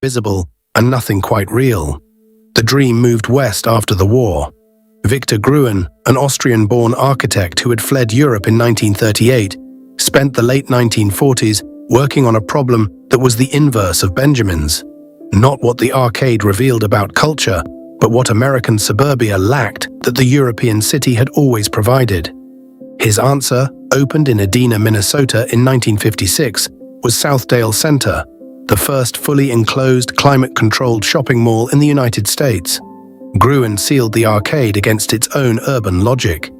visible and nothing quite real. The dream moved west after the war. Victor Gruen, an Austrian-born architect who had fled Europe in 1938, spent the late 1940s working on a problem that was the inverse of Benjamin's. Not what the arcade revealed about culture, but what American suburbia lacked that the European city had always provided. His answer, opened in Edina, Minnesota in 1956, was Southdale Center, the first fully enclosed, climate-controlled shopping mall in the United States. Gruen sealed the arcade against its own urban logic.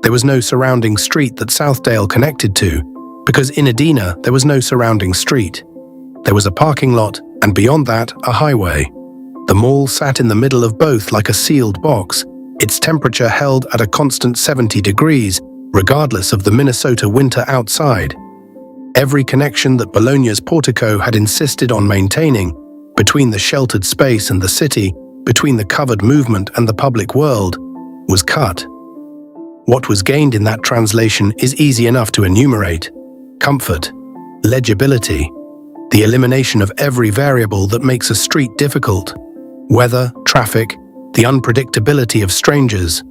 There was no surrounding street that Southdale connected to, because in Edina there was no surrounding street. There was a parking lot, and beyond that, a highway. The mall sat in the middle of both like a sealed box, its temperature held at a constant 70 degrees, regardless of the Minnesota winter outside. Every connection that Bologna's portico had insisted on maintaining, between the sheltered space and the city, between the covered movement and the public world, was cut. What was gained in that translation is easy enough to enumerate: comfort, legibility, the elimination of every variable that makes a street difficult, weather, traffic, the unpredictability of strangers.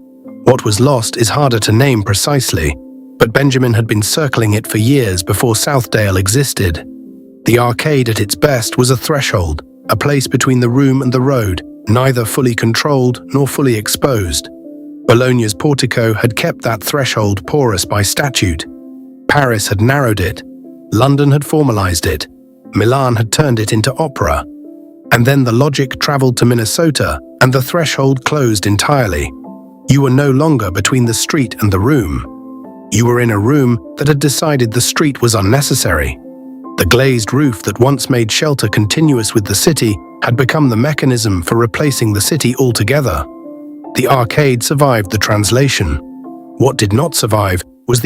What was lost is harder to name precisely, but Benjamin had been circling it for years before Southdale existed. The arcade at its best was a threshold, a place between the room and the road, neither fully controlled nor fully exposed. Bologna's portico had kept that threshold porous by statute. Paris had narrowed it. London had formalized it. Milan had turned it into opera. And then the logic traveled to Minnesota, and the threshold closed entirely. You were no longer between the street and the room. You were in a room that had decided the street was unnecessary. The glazed roof that once made shelter continuous with the city had become the mechanism for replacing the city altogether. The arcade survived the translation. What did not survive was the